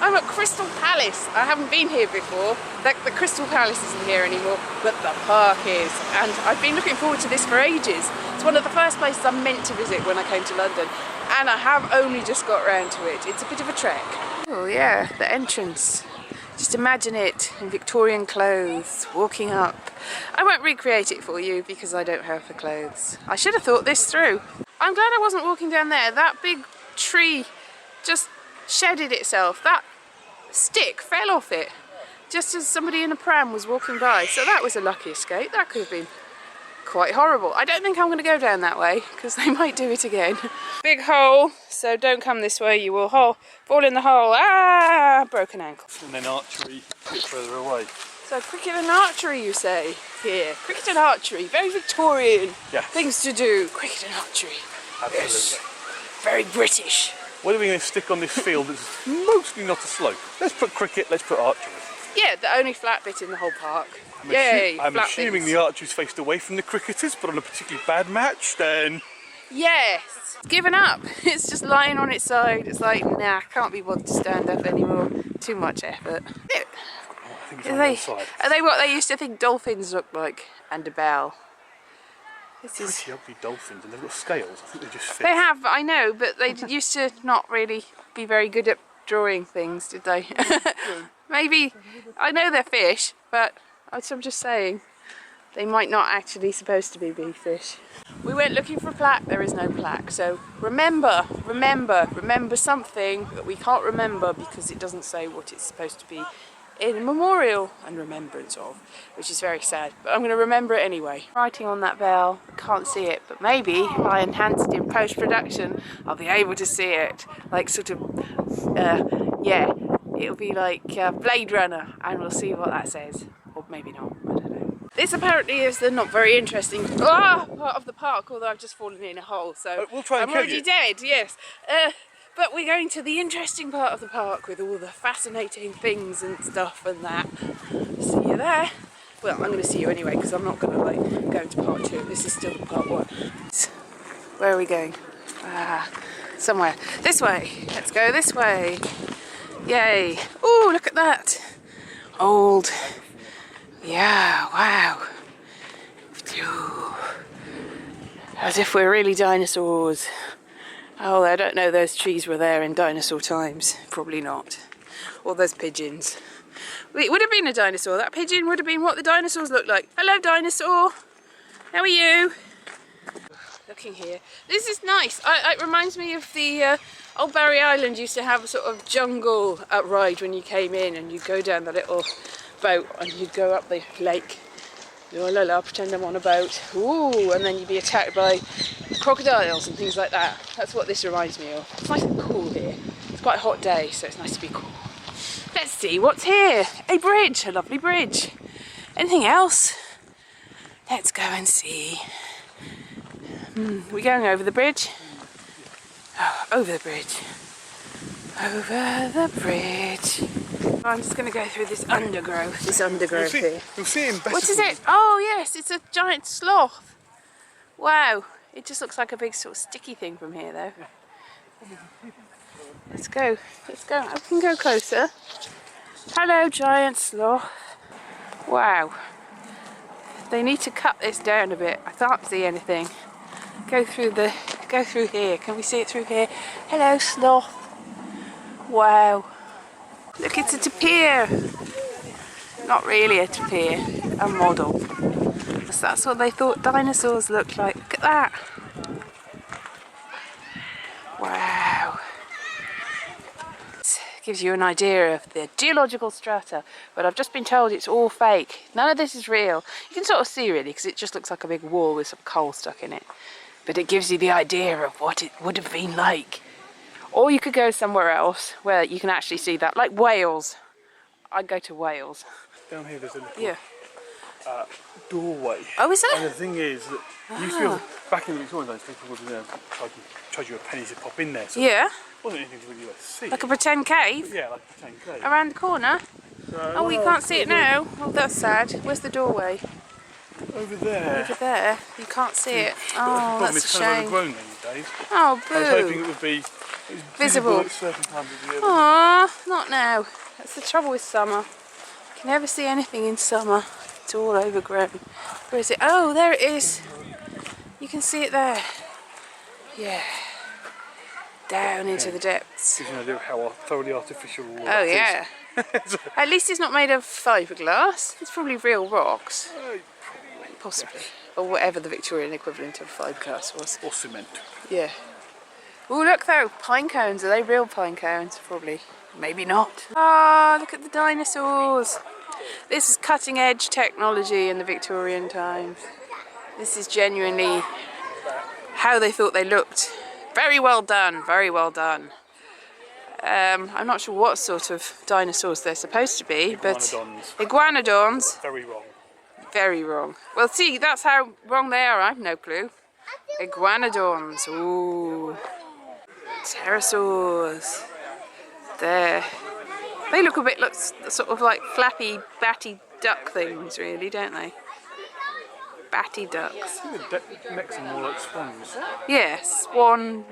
I'm at Crystal Palace. I haven't been here before. The Crystal Palace isn't here anymore, but the park is. And I've been looking forward to this for ages. It's one of the first places I meant to visit when I came to London. And I have only just got round to it. It's a bit of a trek. Oh yeah, the entrance. Just imagine it in Victorian clothes, walking up. I won't recreate it for you because I don't have the clothes. I should have thought this through. I'm glad I wasn't walking down there. That big tree just shedded itself. That stick fell off it just as somebody in a pram was walking by. So that was a lucky escape. That could have been quite horrible. I don't think I'm going to go down that way because they might do it again. Big hole, so don't come this way. You will fall in the hole. Ah, broken ankle. And then archery a bit further away. So cricket and archery, you say here? Cricket and archery, very Victorian things to do. Cricket and archery. Absolutely. Yes. Very British. What are we going to stick on this field that's mostly not a slope? Let's put cricket, let's put archery. Yeah, the only flat bit in the whole park. I'm assuming the archers faced away from the cricketers, but on a particularly bad match, then... Yes. It's given up. It's just lying on its side. It's like, nah, can't be bothered to stand up anymore. Too much effort. I think it's on the other side. Are they what they used to think dolphins look like? And a bell. This is pretty ugly dolphins, and they've got scales. I think they just fit. They have, I know, but they used to not really be very good at drawing things, did they? Maybe, I know they're fish, but I'm just saying, they might not actually supposed to be big fish. We went looking for a plaque, there is no plaque. So remember something that we can't remember because it doesn't say what it's supposed to be in memorial and remembrance of, which is very sad, but I'm going to remember it anyway. Writing on that bell, I can't see it, but maybe if I enhance it in post-production, I'll be able to see it, like sort of, yeah, it'll be like Blade Runner, and we'll see what that says, or maybe not, I don't know. This apparently is the not very interesting part of the park, although I've just fallen in a hole, so we'll try and I'm already dead, yes. But we're going to the interesting part of the park with all the fascinating things and stuff and that. See you there. Well, I'm going to see you anyway because I'm not going to like go into part 2. This is still part 1. Where are we going? Somewhere. This way. Let's go this way. Yay. Oh, look at that. Old. Yeah, wow. Phew. As if we're really dinosaurs. Oh, I don't know, those trees were there in dinosaur times. Probably not. Or those pigeons. It would have been a dinosaur. That pigeon would have been what the dinosaurs looked like. Hello, dinosaur. How are you? Looking here. This is nice. It reminds me of the old Barry Island used to have a sort of jungle ride when you came in, and you'd go down the little boat and you'd go up the lake. La la la, pretend I'm on a boat. Ooh, and then you'd be attacked by crocodiles and things like that. That's what this reminds me of. It's nice and cool here. It's quite a hot day, so it's nice to be cool. Let's see what's here. A bridge, a lovely bridge. Anything else? Let's go and see. We're going over the bridge. Oh, over the bridge. Over the bridge. I'm just going to go through this undergrowth. Here. You'll see it in better. What is it? Oh yes, it's a giant sloth. Wow, it just looks like a big sort of sticky thing from here though. Let's go, I can go closer. Hello, giant sloth. Wow. They need to cut this down a bit. I can't see anything. Go through here. Can we see it through here? Hello, sloth. Wow. Look, it's a tapir. Not really a tapir, a model. So that's what they thought dinosaurs looked like. Look at that. Wow. This gives you an idea of the geological strata, but I've just been told it's all fake. None of this is real. You can sort of see really, because it just looks like a big wall with some coal stuck in it. But it gives you the idea of what it would have been like. Or you could go somewhere else where you can actually see that, like Wales. I'd go to Wales. Down here there's a little doorway. Oh, is there? And the thing is that you feel back in the Victorian days, people would charge you a penny to pop in there. So yeah. It wasn't anything to really see. Like a pretend cave? Yeah, like a pretend cave. Around the corner? So, oh, you can't see it now. Oh, that's sad. Where's the doorway? Over there. Over there. You can't see it. Oh, that's a shame. It's kind of overgrown these days. Oh, boo. I was hoping it would be visible at certain times of the year. Aww. Oh, not now. That's the trouble with summer. You can never see anything in summer. It's all overgrown. Where is it? Oh, there it is. You can see it there. Yeah. Down into the depths. Gives you an idea of how thoroughly artificial all Oh, that yeah. is. At least it's not made of fiberglass. It's probably real rocks. Possibly. Or whatever the Victorian equivalent of fiberglass was. Or cement. Yeah. Oh, look though. Pine cones. Are they real pine cones? Probably. Maybe not. Ah, look at the dinosaurs. This is cutting edge technology in the Victorian times. This is genuinely how they thought they looked. Very well done, very well done. I'm not sure what sort of dinosaurs they're supposed to be, but iguanodons. Very wrong. Very wrong. Well, see, that's how wrong they are. I've no clue. Iguanodons. Ooh. Pterosaurs. There. They look a bit sort of like flappy, batty duck things, really, don't they? Batty ducks. I think the necks are more like swans. Yes, swan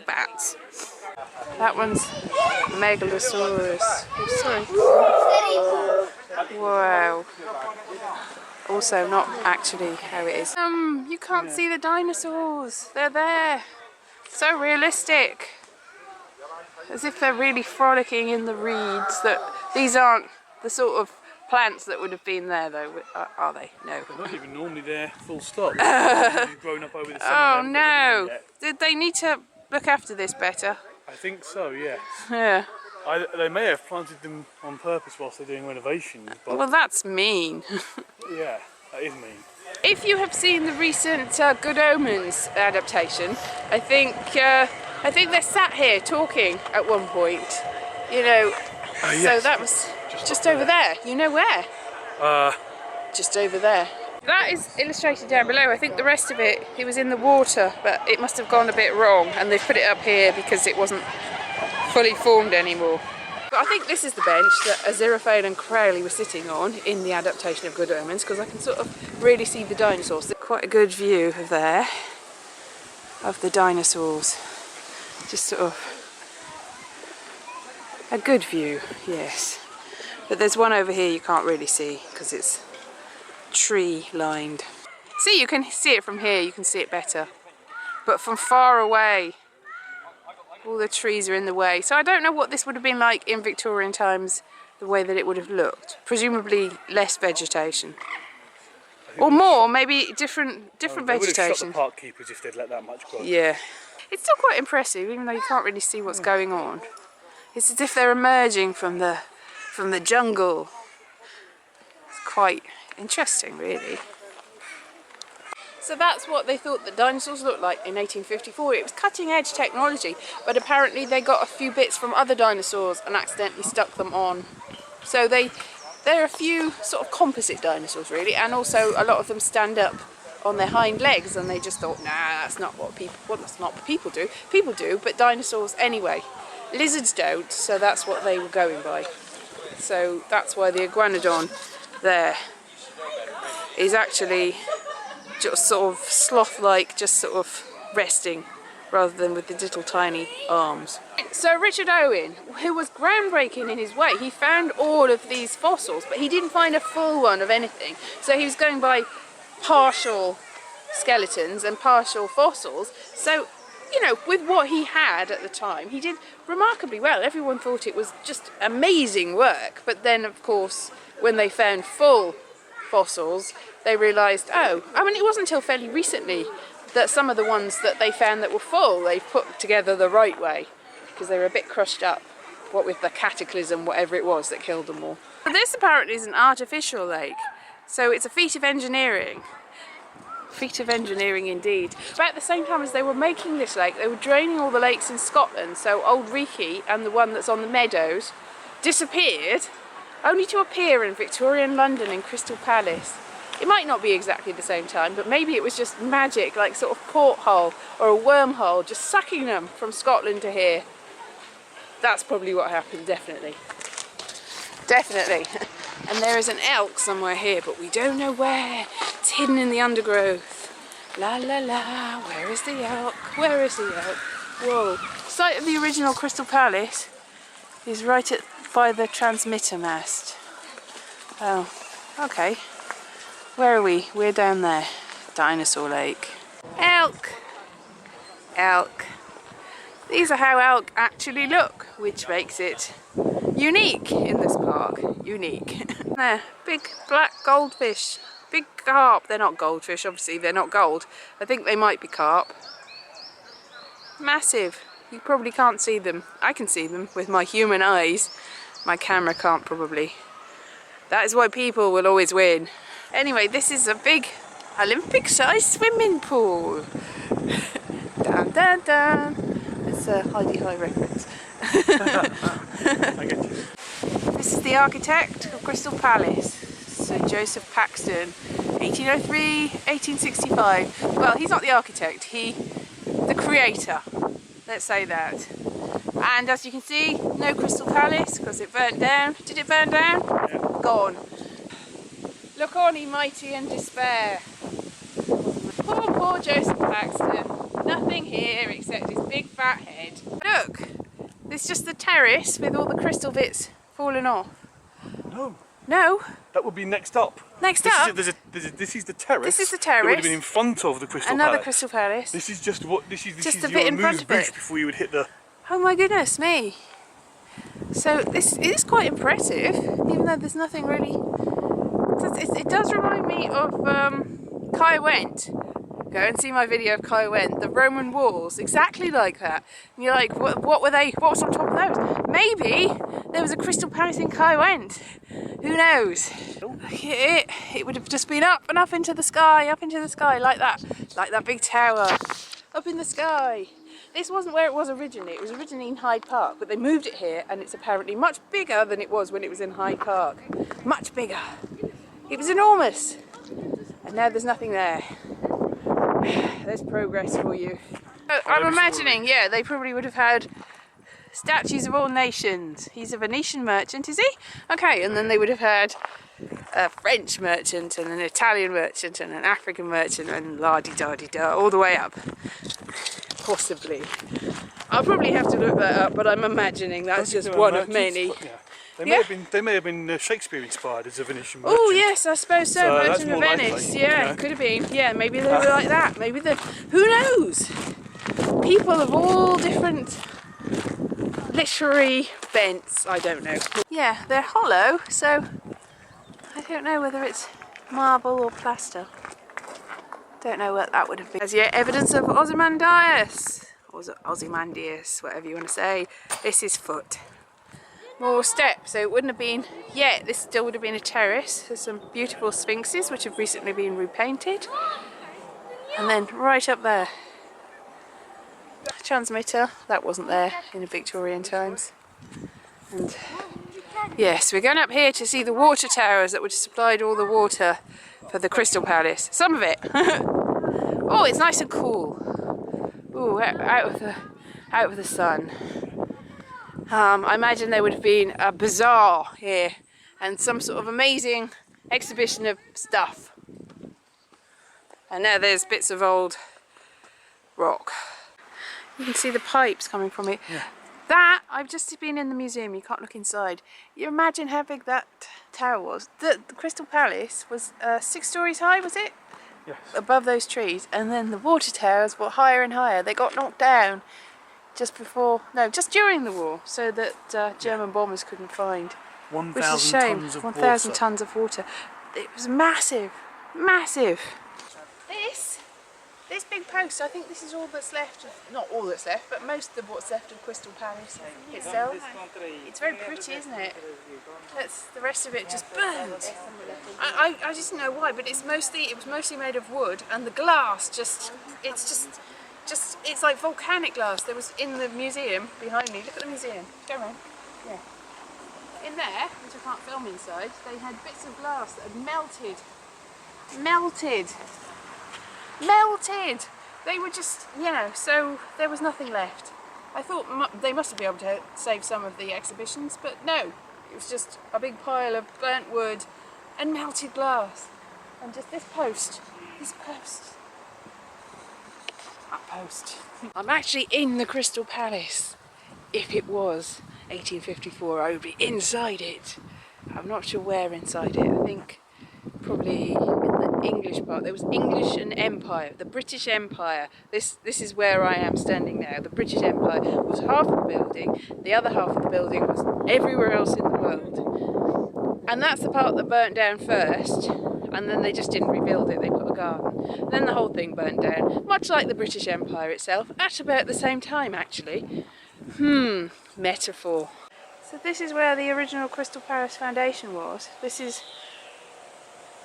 bats. That one's Megalosaurus. Oh, sorry. Wow. Also not actually how it is. You can't see the dinosaurs. They're there. So realistic. As if they're really frolicking in the reeds. That these aren't the sort of plants that would have been there though, are they? No. They're not even normally there, full stop. They've grown up over the summer. Oh no! Did they need to look after this better? I think so, yes. Yeah. They may have planted them on purpose whilst they're doing renovations, but Well, that's mean. yeah, that is mean. If you have seen the recent Good Omens adaptation, I think they're sat here talking at one point. You know, Yes. so that was just over there. You know where? Just over there. That is illustrated down below. I think the rest of it was in the water, but it must have gone a bit wrong, and they've put it up here because it wasn't fully formed anymore. But I think this is the bench that Aziraphale and Crowley were sitting on in the adaptation of Good Omens, because I can sort of really see the dinosaurs. There's quite a good view of there, of the dinosaurs. Just sort of a good view, yes. But there's one over here you can't really see because it's tree lined. See, you can see it from here, you can see it better. But from far away, all the trees are in the way. So I don't know what this would have been like in Victorian times, the way that it would have looked. Presumably less vegetation. Or more, maybe different vegetation. They would have shot the park keepers if they'd let that much grow. Yeah. It's still quite impressive, even though you can't really see what's going on. It's as if they're emerging from the jungle. It's quite interesting, really. So that's what they thought the dinosaurs looked like in 1854. It was cutting edge technology, but apparently they got a few bits from other dinosaurs and accidentally stuck them on. So they're a few sort of composite dinosaurs, really, and also a lot of them stand up on their hind legs, and they just thought, nah, that's not what people do. People do, but dinosaurs anyway. Lizards don't, so that's what they were going by. So that's why the iguanodon there is actually just sort of sloth-like, just sort of resting, rather than with the little tiny arms. So Richard Owen, who was groundbreaking in his way, he found all of these fossils, but he didn't find a full one of anything. So he was going by partial skeletons and partial fossils. So, you know, with what he had at the time, he did remarkably well. Everyone thought it was just amazing work. But then, of course, when they found full fossils, they realised, oh, I mean, it wasn't until fairly recently that some of the ones that they found that were full, they put together the right way, because they were a bit crushed up, what with the cataclysm, whatever it was that killed them all. But this apparently is an artificial lake, so it's a feat of engineering. Feat of engineering indeed. About the same time as they were making this lake, they were draining all the lakes in Scotland, so Old Reekie and the one that's on the meadows disappeared, only to appear in Victorian London in Crystal Palace. It might not be exactly the same time, but maybe it was just magic, like sort of porthole or a wormhole, just sucking them from Scotland to here. That's probably what happened, definitely. Definitely. And there is an elk somewhere here, but we don't know where. It's hidden in the undergrowth. La la la, where is the elk? Where is the elk? Whoa. Site of the original Crystal Palace. He's right by the transmitter mast. Oh, okay. Where are we? We're down there. Dinosaur Lake. Elk! Elk. These are how elk actually look, which makes it unique in this park. Unique. There, big black goldfish. Big carp. They're not goldfish, obviously, they're not gold. I think they might be carp. Massive. You probably can't see them. I can see them with my human eyes. My camera can't probably. That is why people will always win. Anyway, this is a big Olympic-sized swimming pool. Dun dun dun. It's a Heidi High reference. I get you. This is the architect of Crystal Palace, Sir Joseph Paxton, 1803, 1865. Well, he's not the architect, the creator. Let's say that. And as you can see, no Crystal Palace because it burnt down. Did it burn down? Yeah. Gone. Look on, ye mighty in despair. Poor Joseph Paxton. Nothing here except his big fat head. Look, there's just the terrace with all the crystal bits falling off. No. No? That would be next up. Next up? This is the terrace. This is the That terrace. would have been in front of the Crystal Another Palace. Crystal Palace. This is just what this is Just a your bit in front amuse of it. bouche before you would hit the. Oh my goodness me. So this is quite impressive, even though there's nothing really. It does remind me of Kai Went. Go and see my video of Kai Went, the Roman walls, exactly like that. And you're like, what were they? What was on top of those? Maybe there was a Crystal Palace in Kai Went. Who knows? It would have just been up and up into the sky, like that big tower, up in the sky. This wasn't where it was originally. It was originally in Hyde Park, but they moved it here, and it's apparently much bigger than it was when it was in Hyde Park. Much bigger. It was enormous, and now there's nothing there. There's progress for you. I'm imagining, yeah, they probably would have had statues of all nations. He's a Venetian merchant, is he? Okay, and then they would have had a French merchant and an Italian merchant and an African merchant and la-di-da-di-da, all the way up. Possibly. I'll probably have to look that up, but I'm imagining that's just one of many. Yeah. They may have been Shakespeare inspired as a Venetian merchant. Oh yes, I suppose so. Merchant of Venice. likely, Yeah, could have been. Yeah, maybe they were like that. Maybe who knows? People of all different literary bents. I don't know. Yeah, they're hollow, so I don't know whether it's marble or plaster. Don't know what that would have been. As yet, evidence of Ozymandias, or Ozymandias, whatever you want to say. This is foot. More steps, so it wouldn't have been yet. This still would have been a terrace. There's some beautiful sphinxes which have recently been repainted, and then right up there, transmitter that wasn't there in the Victorian times. And yes, we're going up here to see the water towers that would have supplied all the water for the Crystal Palace. Some of it. Oh, it's nice and cool. Ooh, out of the sun. I imagine there would have been a bazaar here and some sort of amazing exhibition of stuff. And now there's bits of old rock. You can see the pipes coming from it. Yeah. That, I've just been in the museum, you can't look inside. You imagine how big that tower was. The Crystal Palace was 6 stories high, was it? Yes. Above those trees. And then the water towers were higher and higher. They got knocked down just during the war, so that German bombers couldn't find. 1,000 tons of 1,000 tons of water. It was massive, massive. This big post, I think this is all that's left, not all that's left, but most of what's left of Crystal Palace itself. It's very pretty, isn't it? The rest of it just burnt. I just don't know why, but it was mostly made of wood, and the glass it's like volcanic glass. There was in the museum behind me. Look at the museum. Go around. Yeah. In there, which I can't film inside, they had bits of glass that had melted. They were just, so there was nothing left. I thought they must have been able to save some of the exhibitions, but no. It was just a big pile of burnt wood and melted glass. And just this post. I'm actually in the Crystal Palace, if it was 1854, I would be inside it. I'm not sure where inside it. I think probably in the English part. There was English and Empire, the British Empire. This is where I am standing now. The British Empire was half of the building. The other half of the building was everywhere else in the world. And that's the part that burnt down first. And then they just didn't rebuild it. They put a garden. Then the whole thing burnt down, much like the British Empire itself, at about the same time, actually. Metaphor. So this is where the original Crystal Palace foundation was. This is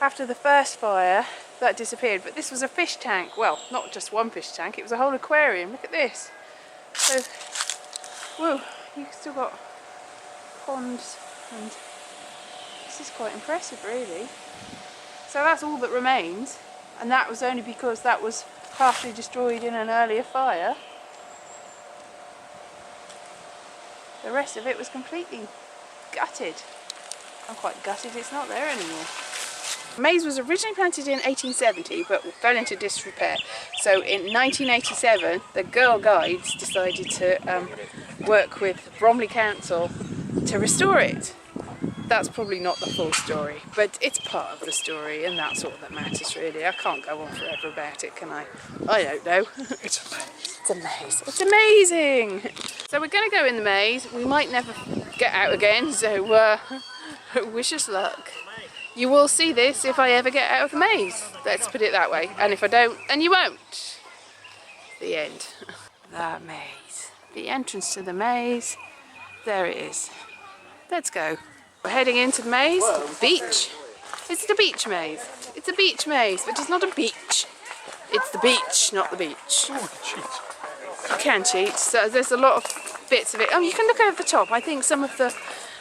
after the first fire that disappeared, but this was a fish tank. Well, not just one fish tank, it was a whole aquarium. Look at this. So, whoa, you've still got ponds, and this is quite impressive, really. So that's all that remains, and that was only because that was partially destroyed in an earlier fire. The rest of it was completely gutted. I'm quite gutted it's not there anymore. The maze was originally planted in 1870 but fell into disrepair. So in 1987 the Girl Guides decided to work with Bromley Council to restore it. That's probably not the full story, but it's part of the story, and that's all that matters really. I can't go on forever about it, can I? I don't know. It's a maze. It's a maze. It's amazing! So we're going to go in the maze. We might never get out again, so wish us luck. You will see this if I ever get out of the maze. Let's put it that way. And if I don't, then you won't. The end. The maze. The entrance to the maze. There it is. Let's go. We're heading into the maze. Beach. It's the beach maze. It's a beach maze, but it's not a beach. It's the beach, not the beach. Oh, cheat. You can cheat. So there's a lot of bits of it. Oh, you can look over the top. I think some of the...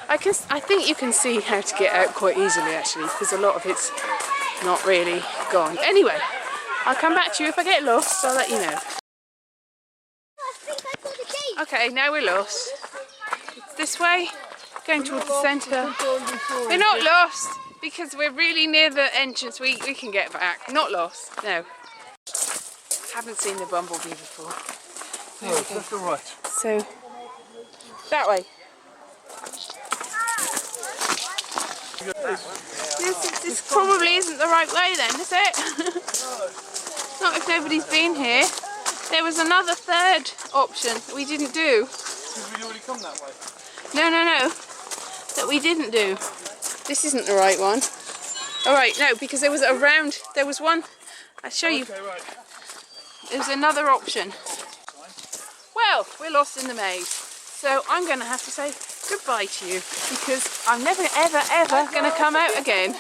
I think you can see how to get out quite easily, actually, because a lot of it's not really gone. Anyway, I'll come back to you if I get lost. I'll let you know. Okay, now we're lost. It's this way. Going towards the centre. We're not lost because we're really near the entrance. We can get back. Not lost. No. Haven't seen the bumblebee before. No, that's all right. So that way. This probably isn't the right way then, is it? Not if nobody's been here. There was another third option that we didn't do. Because we'd already come that way. No. That we didn't do. This isn't the right one. Alright, no, because there was a round, there was one, I'll show you. Okay, right. There was another option. Well, we're lost in the maze. So I'm going to have to say goodbye to you because I'm never, ever going to come out again.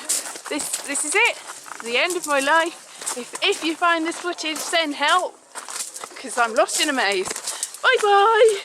This is it. The end of my life. If you find this footage, send help because I'm lost in a maze. Bye bye.